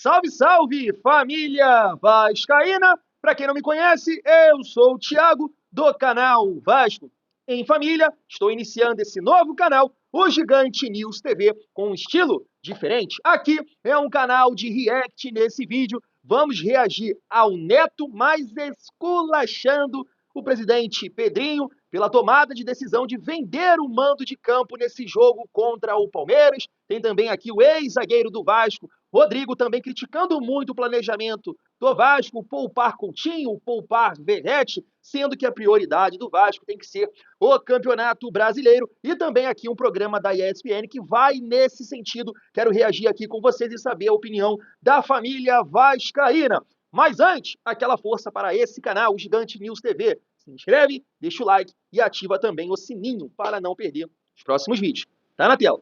Salve, salve, família vascaína! Para quem não me conhece, eu sou o Thiago, do canal Vasco em Família. Estou iniciando esse novo canal, o Gigante News TV, com um estilo diferente. Aqui é um canal de react. Nesse vídeo vamos reagir ao Neto, mas esculachando o presidente Pedrinho pela tomada de decisão de vender o mando de campo nesse jogo contra o Palmeiras. Tem também aqui o ex-zagueiro do Vasco, Rodrigo, também criticando muito o planejamento do Vasco, poupar Coutinho, poupar Verratti, sendo que a prioridade do Vasco tem que ser o Campeonato Brasileiro. E também aqui um programa da ESPN que vai nesse sentido. Quero reagir aqui com vocês e saber a opinião da família vascaína. Mas antes, aquela força para esse canal, o Gigante News TV. Se inscreve, deixa o like e ativa também o sininho para não perder os próximos vídeos. Tá na tela.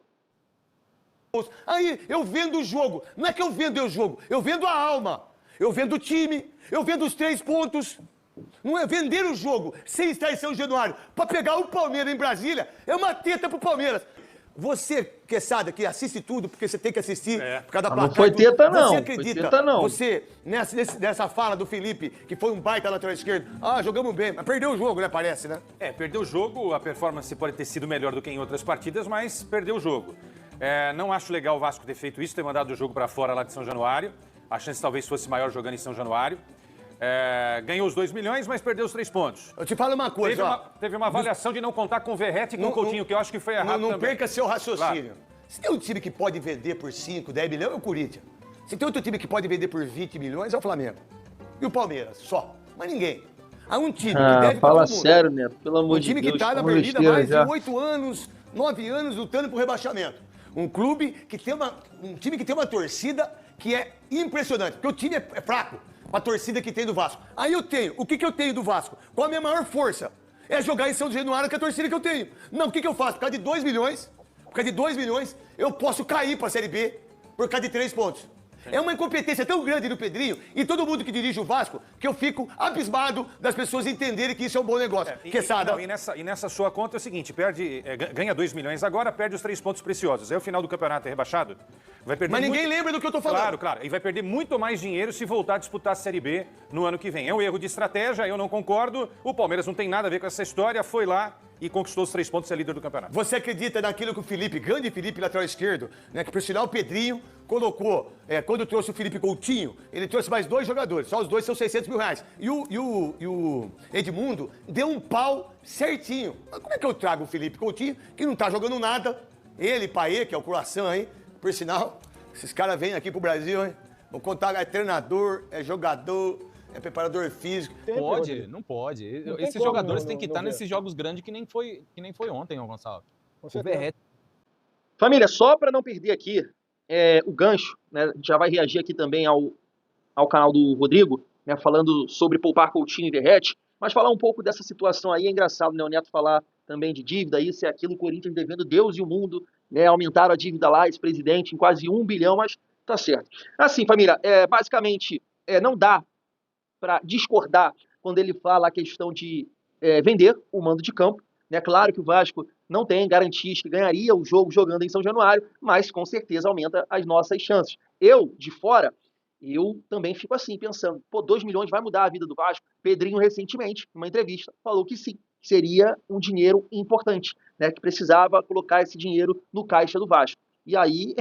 Aí eu vendo o jogo. Não é que eu vendo o jogo, eu vendo a alma. Eu vendo o time, eu vendo os 3 pontos. Não é vender o jogo sem estar em São Januário para pegar o Palmeiras em Brasília. É uma teta pro Palmeiras. Você, Quesada, que assiste tudo, porque você tem que assistir por causa da placar. Não foi teta, não. Você acredita, foi teta, não. Você, nessa fala do Felipe, que foi um baita lateral esquerdo, jogamos bem, mas perdeu o jogo, né, parece, né? Perdeu o jogo, a performance pode ter sido melhor do que em outras partidas, mas perdeu o jogo. Não acho legal o Vasco ter feito isso, ter mandado o jogo para fora lá de São Januário. A chance talvez fosse maior jogando em São Januário. Ganhou os 2 milhões, mas perdeu os 3 pontos. Eu te falo uma coisa, teve uma avaliação de não contar com o Verratti e com o Coutinho, que eu acho que foi errado também. Não perca seu raciocínio. Claro. Se tem um time que pode vender por 5, 10 milhões, é o Corinthians. Se tem outro time que pode vender por 20 milhões, é o Flamengo. E o Palmeiras, só. Mas ninguém. Há um time que deve fala sério, Neto, pelo amor de Deus. Um time que tá na Berlinda há mais de 8 anos, 9 anos, lutando por rebaixamento. Um clube que tem um time que tem uma torcida que é impressionante, porque o time é fraco, a torcida que tem do Vasco. Aí eu tenho, o que eu tenho do Vasco? Qual a minha maior força? É jogar em São Januário, que é a torcida que eu tenho. Não, o que eu faço? Por causa de 2 milhões, eu posso cair pra Série B por causa de 3 pontos. É uma incompetência tão grande do Pedrinho e todo mundo que dirige o Vasco que eu fico abismado das pessoas entenderem que isso é um bom negócio. E nessa sua conta é o seguinte, ganha 2 milhões agora, perde os 3 pontos preciosos. Aí o final do campeonato é rebaixado. Vai perder Mas ninguém lembra do que eu tô falando. Claro. E vai perder muito mais dinheiro se voltar a disputar a Série B no ano que vem. É um erro de estratégia, eu não concordo. O Palmeiras não tem nada a ver com essa história, foi lá e conquistou os 3 pontos e é líder do campeonato. Você acredita naquilo que o Felipe, grande Felipe, lateral esquerdo, né, que por sinal o Pedrinho colocou, quando trouxe o Felipe Coutinho, ele trouxe mais 2 jogadores, só os 2 são 600 mil reais. E o Edmundo deu um pau certinho. Mas como é que eu trago o Felipe Coutinho, que não tá jogando nada, ele, Paê, que é o coração aí, por sinal, esses caras vêm aqui pro Brasil, hein? Vou contar, é treinador, é jogador, é preparador físico. Não pode. Esses jogadores têm que estar nesses jogos grandes que nem foi ontem, Gonçalo. O Verratti. Família, só para não perder aqui o gancho, né, já vai reagir aqui também ao canal do Rodrigo, né, falando sobre poupar Coutinho e Verratti, mas falar um pouco dessa situação aí. É engraçado, né, o Neto falar também de dívida, isso e aquilo, o Corinthians devendo Deus e o mundo, né, aumentaram a dívida lá, esse presidente, em quase 1 bilhão, mas tá certo. Assim, família, basicamente, não dá para discordar quando ele fala a questão de vender o mando de campo. É claro que o Vasco não tem garantias que ganharia o jogo jogando em São Januário, mas com certeza aumenta as nossas chances. Eu, de fora, eu também fico assim, pensando, 2 milhões vai mudar a vida do Vasco? Pedrinho, recentemente, numa entrevista, falou que sim, seria um dinheiro importante, né, que precisava colocar esse dinheiro no caixa do Vasco. E aí,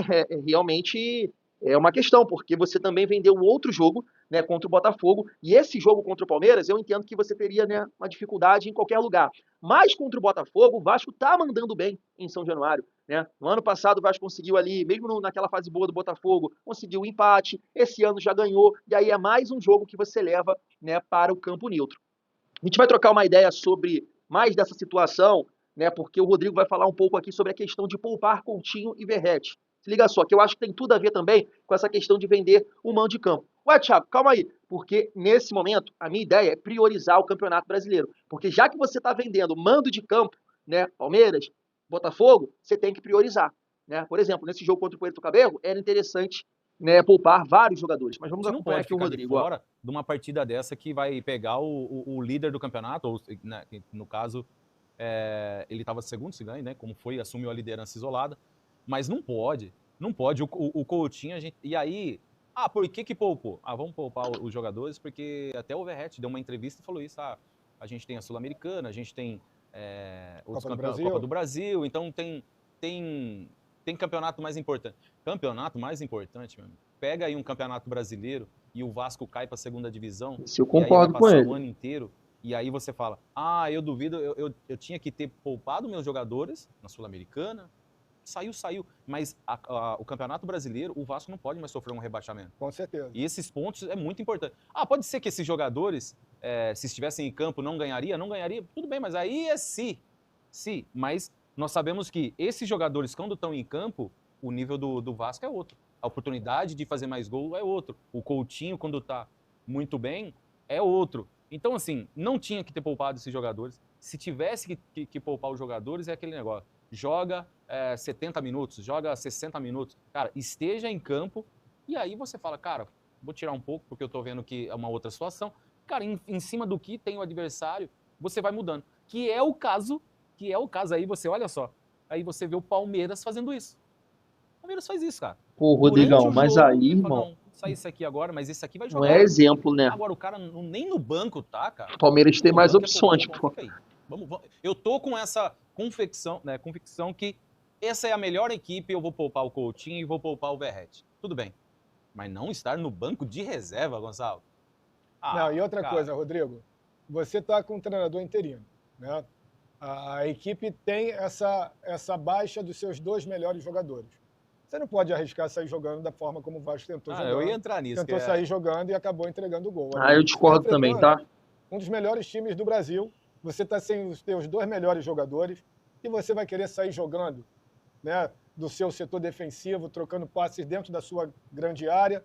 realmente é uma questão, porque você também vendeu um outro jogo, né, contra o Botafogo, e esse jogo contra o Palmeiras, eu entendo que você teria, né, uma dificuldade em qualquer lugar. Mas contra o Botafogo, o Vasco tá mandando bem em São Januário, né? No ano passado o Vasco conseguiu ali, mesmo naquela fase boa do Botafogo, conseguiu um empate, esse ano já ganhou, e aí é mais um jogo que você leva, né, para o campo neutro. A gente vai trocar uma ideia sobre mais dessa situação, né, porque o Rodrigo vai falar um pouco aqui sobre a questão de poupar Coutinho e Verratti. Se liga só, que eu acho que tem tudo a ver também com essa questão de vender o mando de campo. Ué, Thiago, calma aí, porque nesse momento a minha ideia é priorizar o Campeonato Brasileiro. Porque já que você está vendendo mando de campo, né, Palmeiras, Botafogo, você tem que priorizar, né? Por exemplo, nesse jogo contra o Puerto Cabello, era interessante, né, poupar vários jogadores. Mas vamos acompanhar aqui o Rodrigo. Fora de uma partida dessa que vai pegar o líder do campeonato, ou, né, no caso, ele estava segundo, se ganha, né? Como foi, assumiu a liderança isolada. Mas não pode. O Coutinho, e aí, Ah, por que poupou? Ah, vamos poupar os jogadores, porque até o Verratti deu uma entrevista e falou isso. Ah, a gente tem a Sul-Americana, a gente tem Copa do Brasil, então tem campeonato mais importante. Campeonato mais importante, meu amigo. Pega aí um campeonato brasileiro e o Vasco cai para a segunda divisão. Isso eu E aí vai concordo com passar ele. o ano inteiro. E aí você fala, eu duvido, eu tinha que ter poupado meus jogadores na Sul-Americana. Saiu. Mas o Campeonato Brasileiro, o Vasco não pode mais sofrer um rebaixamento. Com certeza. E esses pontos é muito importante. Pode ser que esses jogadores, se estivessem em campo, não ganharia? Tudo bem, mas aí é se. Mas nós sabemos que esses jogadores, quando estão em campo, o nível do Vasco é outro. A oportunidade de fazer mais gol é outro. O Coutinho, quando está muito bem, é outro. Então, assim, não tinha que ter poupado esses jogadores. Se tivesse que poupar os jogadores, é aquele negócio. Joga 70 minutos, joga 60 minutos. Cara, esteja em campo e aí você fala, cara, vou tirar um pouco porque eu tô vendo que é uma outra situação. Cara, em cima do que tem o adversário, você vai mudando. Que é o caso, aí você, olha só, aí você vê o Palmeiras fazendo isso. O Palmeiras faz isso, cara. Pô, Rodrigão, mas jogo, aí, ele fala, irmão, não, sai isso aqui agora, mas esse aqui vai não jogar. é exemplo, né? Agora o cara nem no banco tá, cara. O Palmeiras tem No mais banco opções, pô. Fica aí. Vamos. Eu tô com essa convicção que essa é a melhor equipe, eu vou poupar o Coutinho e vou poupar o Verratti. Tudo bem. Mas não estar no banco de reserva, Gonçalo. Não, e outra cara. coisa, Rodrigo, você está com um treinador interino, né? A equipe tem essa baixa dos seus 2 melhores jogadores. Você não pode arriscar sair jogando da forma como o Vasco tentou jogar. Eu ia entrar nisso. Tentou sair jogando e acabou entregando o gol. Eu discordo também, tá? Um dos melhores times do Brasil, você está sem os teus 2 melhores jogadores e você vai querer sair jogando, né, do seu setor defensivo, trocando passes dentro da sua grande área,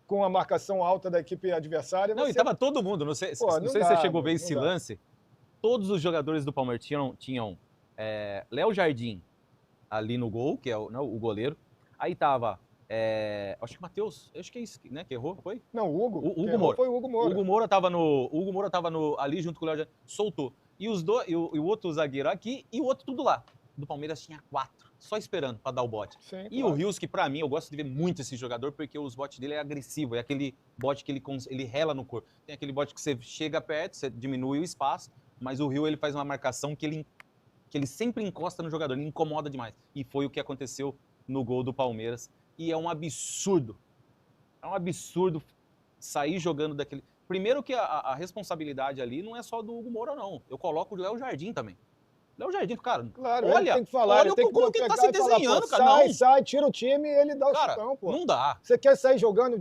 com a marcação alta da equipe adversária. Não, e tava todo mundo, não sei se você chegou a ver esse lance, todos os jogadores do Palmeiras tinham Léo Jardim ali no gol, que é o goleiro, aí tava, acho que o Matheus, acho que é isso, né, que errou, foi? Não, o Hugo. O Hugo Moura. Foi o Hugo Moura. O Hugo Moura tava ali junto com o Léo Jardim, soltou. E o outro zagueiro aqui e o outro tudo lá. Do Palmeiras tinha 4, só esperando para dar o bote. Sim, e claro. O Rios, que para mim, eu gosto de ver muito esse jogador, porque os botes dele é agressivo, é aquele bote que ele rela no corpo. Tem aquele bote que você chega perto, você diminui o espaço, mas o Rio ele faz uma marcação que ele sempre encosta no jogador, ele incomoda demais. E foi o que aconteceu no gol do Palmeiras. E é um absurdo sair jogando daquele... Primeiro que a responsabilidade ali não é só do Hugo Moura, não. Eu coloco o Léo Jardim também. Léo Jardim, cara, claro, olha, ele tem que falar, olha como que ele tá se desenhando, falar, cara. Sai, tira o time e ele dá o chutão, pô. Não dá. Você quer sair jogando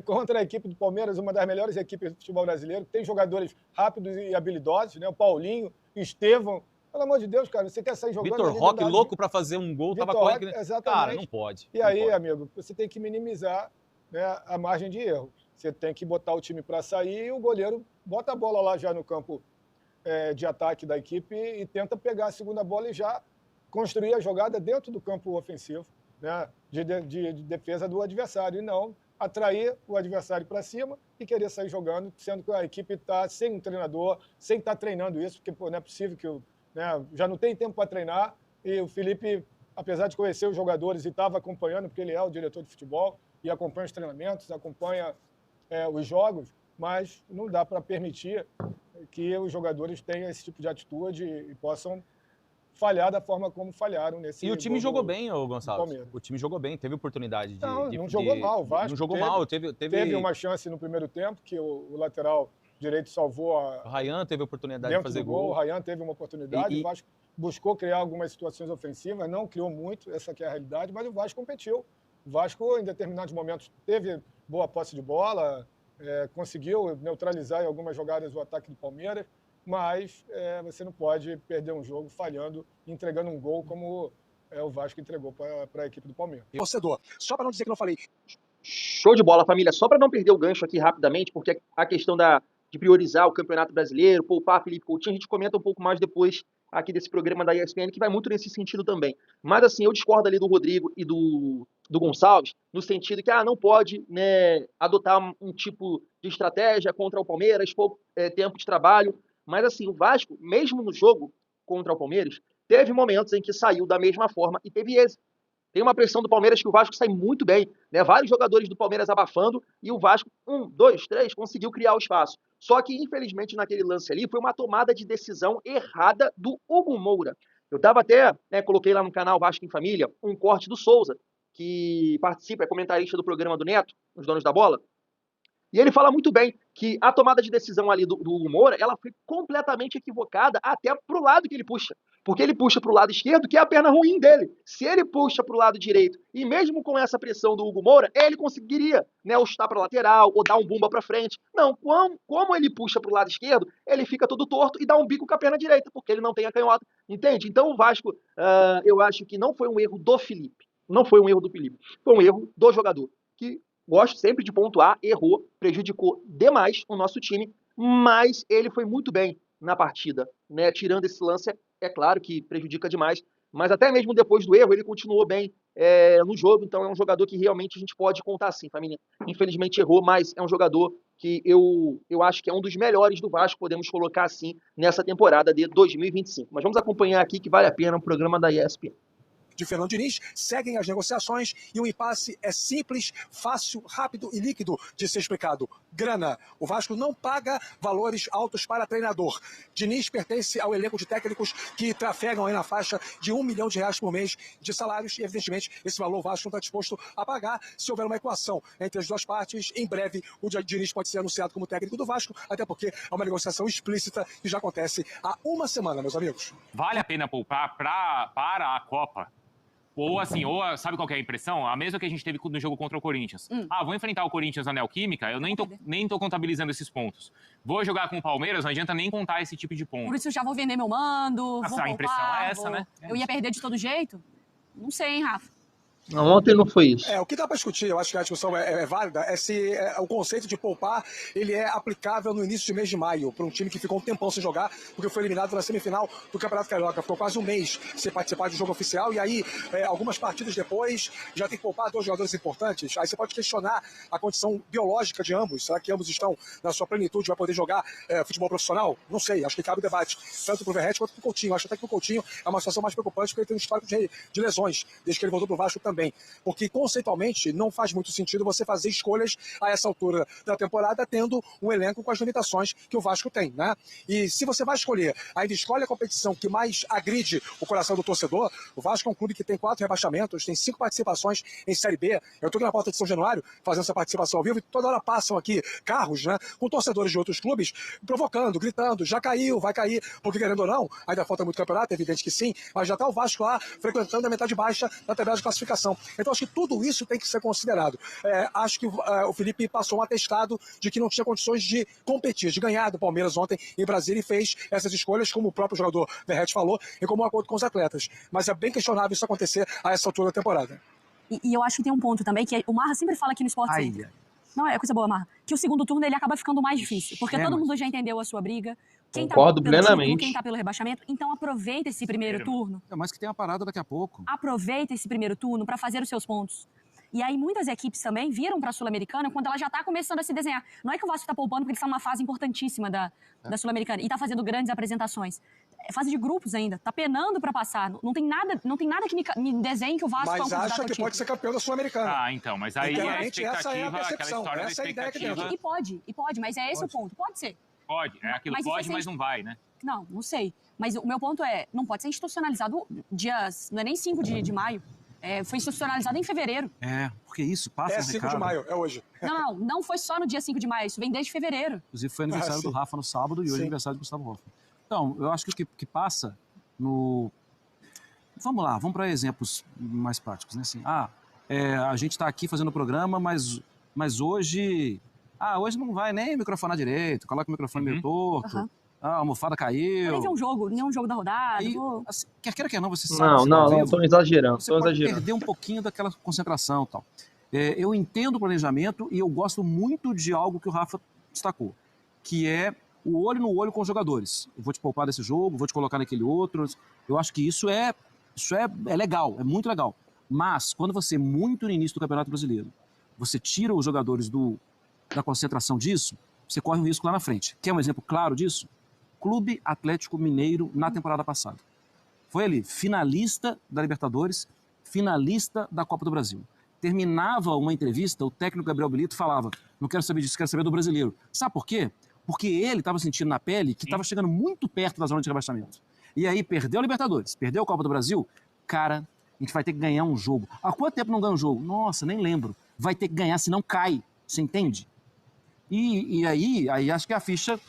contra a equipe do Palmeiras, uma das melhores equipes do futebol brasileiro, que tem jogadores rápidos e habilidosos, né? O Paulinho, o Estevão. Pelo amor de Deus, cara, você quer sair jogando... Vitor Roque, louco pra fazer um gol, Vitor tava correndo. Exatamente. Cara, não pode. E aí, amigo, você tem que minimizar, né, a margem de erro. Você tem que botar o time para sair e o goleiro bota a bola lá já no campo de ataque da equipe e tenta pegar a segunda bola e já construir a jogada dentro do campo ofensivo, né, de defesa do adversário, e não atrair o adversário para cima e querer sair jogando, sendo que a equipe está sem um treinador, sem estar treinando isso, porque não é possível que já não tem tempo para treinar, e o Felipe, apesar de conhecer os jogadores e estava acompanhando, porque ele é o diretor de futebol e acompanha os treinamentos, acompanha os jogos, mas não dá para permitir que os jogadores tenham esse tipo de atitude e possam falhar da forma como falharam nesse... E o time jogou bem, Gonçalo. O time jogou bem, teve oportunidade de... Não jogou mal, o Vasco. Não jogou mal, teve uma chance no primeiro tempo, que o lateral direito salvou o Ryan teve a oportunidade de fazer gol. O Ryan teve uma oportunidade, o Vasco buscou criar algumas situações ofensivas, não criou muito, essa que é a realidade, mas o Vasco competiu. O Vasco, em determinados momentos, teve boa posse de bola, conseguiu neutralizar em algumas jogadas o ataque do Palmeiras, mas você não pode perder um jogo falhando, entregando um gol como o Vasco entregou para a equipe do Palmeiras. Torcedor, só para não dizer que não falei. Show de bola, família. Só para não perder o gancho aqui rapidamente, porque a questão de priorizar o Campeonato Brasileiro, poupar Felipe Coutinho, a gente comenta um pouco mais depois aqui desse programa da ESPN, que vai muito nesse sentido também. Mas assim, eu discordo ali do Rodrigo e do Gonçalves, no sentido que não pode, né, adotar um tipo de estratégia contra o Palmeiras, pouco tempo de trabalho. Mas assim, o Vasco, mesmo no jogo contra o Palmeiras, teve momentos em que saiu da mesma forma e teve êxito. Tem uma pressão do Palmeiras que o Vasco sai muito bem, né? Vários jogadores do Palmeiras abafando e o Vasco, 1, 2, 3, conseguiu criar o espaço. Só que, infelizmente, naquele lance ali, foi uma tomada de decisão errada do Hugo Moura. Eu tava até, né, coloquei lá no canal Vasco em Família, um corte do Souza, que participa, é comentarista do programa do Neto, Os Donos da Bola, e ele fala muito bem que a tomada de decisão ali do Hugo Moura, ela foi completamente equivocada até pro lado que ele puxa. Porque ele puxa pro lado esquerdo, que é a perna ruim dele. Se ele puxa pro lado direito, e mesmo com essa pressão do Hugo Moura, ele conseguiria, né, ou chutar pra lateral, ou dar um bumba pra frente. Não, como ele puxa pro lado esquerdo, ele fica todo torto e dá um bico com a perna direita, porque ele não tem a canhota. Entende? Então o Vasco, eu acho que não foi um erro do Felipe. Não foi um erro do Felipe. Foi um erro do jogador, que gosto sempre de pontuar, errou, prejudicou demais o nosso time, mas ele foi muito bem na partida, né? Tirando esse lance, é claro que prejudica demais, mas até mesmo depois do erro ele continuou bem no jogo, então é um jogador que realmente a gente pode contar assim, família. Infelizmente errou, mas é um jogador que eu acho que é um dos melhores do Vasco, podemos colocar assim, nessa temporada de 2025. Mas vamos acompanhar aqui que vale a pena o programa da ESPN. De Fernando Diniz, seguem as negociações e o impasse é simples, fácil, rápido e líquido de ser explicado. Grana. O Vasco não paga valores altos para treinador. Diniz pertence ao elenco de técnicos que trafegam aí na faixa de R$1 milhão por mês de salários e, evidentemente, esse valor o Vasco não está disposto a pagar se houver uma equação entre as duas partes. Em breve, o Diniz pode ser anunciado como técnico do Vasco, até porque é uma negociação explícita que já acontece há uma semana, meus amigos. Vale a pena poupar para a Copa? Ou assim, sabe qual que é a impressão? A mesma que a gente teve no jogo contra o Corinthians. Vou enfrentar o Corinthians na Neoquímica, eu nem tô contabilizando esses pontos. Vou jogar com o Palmeiras, não adianta nem contar esse tipo de ponto. Por isso eu já vou vender meu mando, Nossa, vou poupar, a impressão é essa, né? Eu ia perder de todo jeito? Não sei, hein, Rafa? Não, ontem não foi isso. O que dá para discutir, eu acho que a discussão é válida, é se o conceito de poupar ele é aplicável no início de mês de maio, para um time que ficou um tempão sem jogar, porque foi eliminado na semifinal do Campeonato Carioca. Ficou quase um mês sem participar de jogo oficial, e aí, algumas partidas depois, já tem que poupar 2 jogadores importantes. Aí você pode questionar a condição biológica de ambos. Será que ambos estão na sua plenitude, vai poder jogar futebol profissional? Não sei, acho que cabe o debate, tanto para o Verratti quanto para o Coutinho. Acho até que o Coutinho é uma situação mais preocupante, porque ele tem um histórico de lesões, desde que ele voltou para o Vasco também. Porque, conceitualmente, não faz muito sentido você fazer escolhas a essa altura da temporada, tendo um elenco com as limitações que o Vasco tem, né? E se você vai escolher, ainda escolhe a competição que mais agride o coração do torcedor. O Vasco é um clube que tem 4 rebaixamentos, tem 5 participações em Série B. Eu estou aqui na porta de São Januário, fazendo essa participação ao vivo, e toda hora passam aqui carros, né, com torcedores de outros clubes, provocando, gritando, já caiu, vai cair, porque querendo ou não, ainda falta muito campeonato, é evidente que sim, mas já está o Vasco lá, frequentando a metade baixa da tabela de classificação. Então, acho que tudo isso tem que ser considerado. Acho que o Felipe passou um atestado de que não tinha condições de competir, de ganhar do Palmeiras ontem em Brasília, e fez essas escolhas, como o próprio jogador Verratti falou, e como um acordo com os atletas. Mas é bem questionável isso acontecer a essa altura da temporada. E eu acho que tem um ponto também, que o Marra sempre fala aqui no Sport Center. Não, é coisa boa, Marra. Que o segundo turno ele acaba ficando mais difícil, porque todo mundo já entendeu a sua briga. Quem Concordo tá pelo plenamente. título, quem tá pelo rebaixamento. Então aproveita esse primeiro turno. É mais que tem uma parada daqui a pouco. Aproveita esse primeiro turno para fazer os seus pontos. E aí muitas equipes também viram para a Sul-Americana quando ela já está começando a se desenhar. Não é que o Vasco está poupando porque eles estão numa fase importantíssima da Sul-Americana e está fazendo grandes apresentações. É fase de grupos ainda, está penando para passar. Não tem nada que me desenhe que o Vasco é um Mas candidato acha ao que título. pode ser campeão da Sul-Americana. Então, mas aí a expectativa, essa é a aquela percepção, história da essa é a ideia que expectativa. tem. E pode, mas é esse o ponto. Pode ser. Pode, é aquilo, Mas pode, isso mas não vai, né? Não sei. Mas o meu ponto é, não pode ser institucionalizado dias, não é nem 5 de maio. Foi institucionalizado em fevereiro. Porque isso passa 5 de maio, é hoje. Não foi só no dia 5 de maio, isso vem desde fevereiro. Inclusive foi aniversário do Rafa no sábado e hoje é aniversário do Gustavo Hoffmann. Então, eu acho que o que passa no... Vamos lá, vamos para exemplos mais práticos, né? Assim, a gente está aqui fazendo o programa, mas hoje... hoje não vai nem microfonar direito, coloca o microfone meio torto. A almofada caiu. Nem nenhum jogo da rodada. Assim, quer queira, quer não, você sabe. Não, estão exagerando. Você pode perder um pouquinho daquela concentração e tal. Eu entendo o planejamento e eu gosto muito de algo que o Rafa destacou, que é o olho no olho com os jogadores. Eu vou te poupar desse jogo, vou te colocar naquele outro. Eu acho que isso é legal, é muito legal. Mas, quando você, muito no início do Campeonato Brasileiro, você tira os jogadores da concentração disso, você corre um risco lá na frente. Quer um exemplo claro disso? Clube Atlético Mineiro na temporada passada. Foi ali, finalista da Libertadores, finalista da Copa do Brasil. Terminava uma entrevista, o técnico Gabriel Milito falava, não quero saber disso, quero saber do brasileiro. Sabe por quê? Porque ele estava sentindo na pele que estava chegando muito perto da zona de rebaixamento. E aí perdeu a Libertadores, perdeu a Copa do Brasil, cara, a gente vai ter que ganhar um jogo. Há quanto tempo não ganha um jogo? Nossa, nem lembro. Vai ter que ganhar, senão cai. Você entende? E aí acho que a ficha,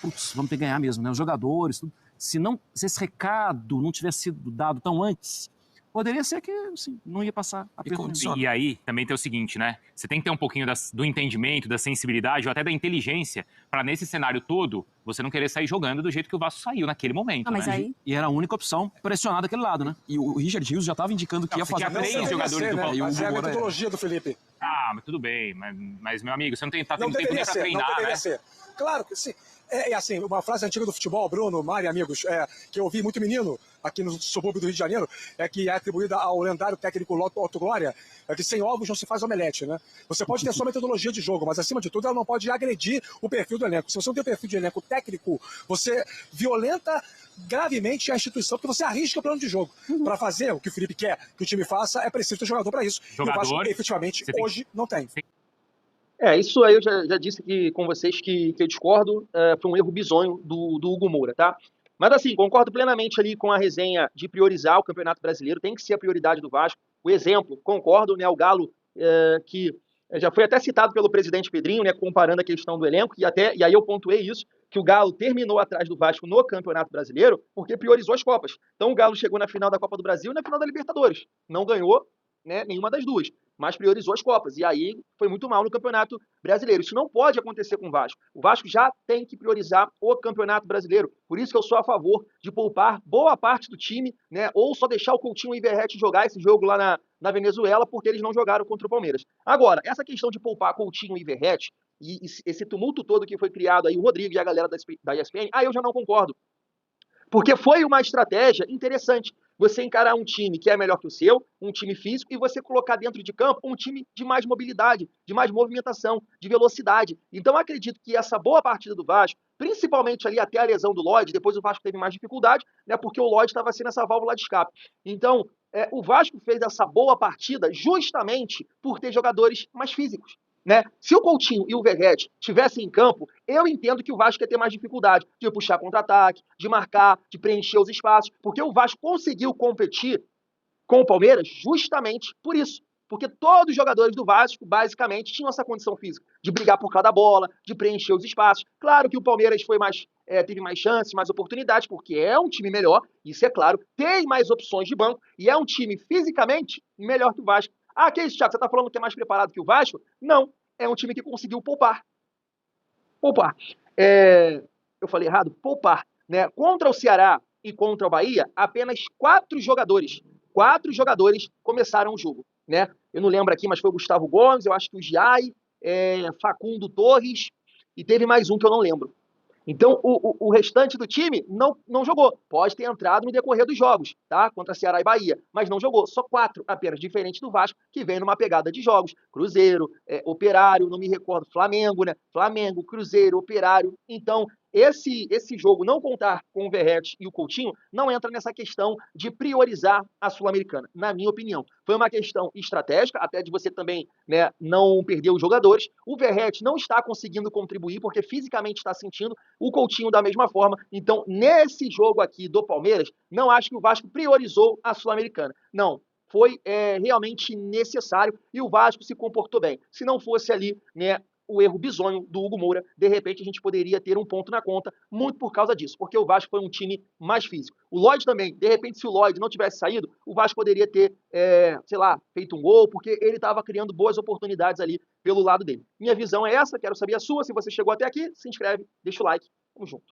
putz, vamos ter que ganhar mesmo, né? Os jogadores, tudo. Se esse recado não tivesse sido dado tão antes, poderia ser que assim, não ia passar a pergunta. E aí também tem o seguinte, né? Você tem que ter um pouquinho do entendimento, da sensibilidade ou até da inteligência para nesse cenário todo você não querer sair jogando do jeito que o Vasco saiu naquele momento. Mas né? aí... E era a única opção pressionar daquele lado, né? E o Richard Rios já estava indicando que ia fazer... Tinha 3 jogadores do Palmeiras. Mas é a metodologia do Felipe. Ah, mas tudo bem. Mas meu amigo, você não tem tempo nem pra treinar, não deveria né? ser. Claro que sim. É assim, uma frase antiga do futebol, Bruno, Mari, amigos, que eu ouvi muito menino aqui no subúrbio do Rio de Janeiro, que é atribuída ao lendário técnico Otto Glória, que sem ovos não se faz omelete, né? Você pode ter sua metodologia de jogo, mas acima de tudo ela não pode agredir o perfil do elenco. Se você não tem o perfil de elenco técnico, você violenta gravemente a instituição, porque você arrisca o plano de jogo. Para fazer o que o Felipe quer que o time faça, é preciso ter jogador para isso. Jogador, e o Vasco, efetivamente, hoje não tem. Isso aí eu já disse aqui com vocês que eu discordo, foi um erro bizonho do Hugo Moura, tá? Mas assim, concordo plenamente ali com a resenha de priorizar o Campeonato Brasileiro, tem que ser a prioridade do Vasco. O exemplo, concordo, né, o Galo, que já foi até citado pelo presidente Pedrinho, né, comparando a questão do elenco, e aí eu pontuei isso, que o Galo terminou atrás do Vasco no Campeonato Brasileiro porque priorizou as Copas. Então o Galo chegou na final da Copa do Brasil e na final da Libertadores. Não ganhou, né, nenhuma das duas, mas priorizou as Copas. E aí foi muito mal no Campeonato Brasileiro. Isso não pode acontecer com o Vasco. O Vasco já tem que priorizar o Campeonato Brasileiro. Por isso que eu sou a favor de poupar boa parte do time, né, ou só deixar o Coutinho e o Iverrete jogar esse jogo lá na Venezuela, porque eles não jogaram contra o Palmeiras. Agora, essa questão de poupar Coutinho e Iverrete, e esse tumulto todo que foi criado aí, o Rodrigo e a galera da ESPN, eu já não concordo. Porque foi uma estratégia interessante você encarar um time que é melhor que o seu, um time físico, e você colocar dentro de campo um time de mais mobilidade, de mais movimentação, de velocidade. Então, acredito que essa boa partida do Vasco, principalmente ali até a lesão do Lodge, depois o Vasco teve mais dificuldade, né, porque o Lodge estava sendo essa válvula de escape. Então, o Vasco fez essa boa partida justamente por ter jogadores mais físicos. Né? Se o Coutinho e o Verrete estivessem em campo, eu entendo que o Vasco ia ter mais dificuldade de puxar contra-ataque, de marcar, de preencher os espaços, porque o Vasco conseguiu competir com o Palmeiras justamente por isso. Porque todos os jogadores do Vasco, basicamente, tinham essa condição física, de brigar por cada bola, de preencher os espaços. Claro que o Palmeiras teve mais chances, mais oportunidades, porque é um time melhor, isso é claro, tem mais opções de banco, e é um time fisicamente melhor que o Vasco. Que é isso, Thiago? Você está falando que é mais preparado que o Vasco? Não, é um time que conseguiu poupar. Eu falei errado? Poupar. Né? Contra o Ceará e contra o Bahia, apenas 4 jogadores começaram o jogo. Né? Eu não lembro aqui, mas foi o Gustavo Gomes, eu acho que o Giai, Facundo Torres, e teve mais um que eu não lembro. Então, o restante do time não jogou. Pode ter entrado no decorrer dos jogos, tá? Contra Ceará e Bahia, mas não jogou. Só 4 apenas, diferente do Vasco, que vem numa pegada de jogos. Cruzeiro, Operário, não me recordo, Flamengo, né? Flamengo, Cruzeiro, Operário. Então, esse jogo não contar com o Verrete e o Coutinho não entra nessa questão de priorizar a Sul-Americana, na minha opinião. Foi uma questão estratégica, até de você também, né, não perder os jogadores. O Verrete não está conseguindo contribuir porque fisicamente está sentindo, o Coutinho da mesma forma. Então, nesse jogo aqui do Palmeiras, não acho que o Vasco priorizou a Sul-Americana. Não, foi realmente necessário e o Vasco se comportou bem. Se não fosse ali, né, o erro bizonho do Hugo Moura, de repente a gente poderia ter um ponto na conta, muito por causa disso, porque o Vasco foi um time mais físico. O Lodge também, de repente, se o Lodge não tivesse saído, o Vasco poderia ter, feito um gol, porque ele estava criando boas oportunidades ali pelo lado dele. Minha visão é essa, quero saber a sua. Se você chegou até aqui, se inscreve, deixa o like, tamo junto.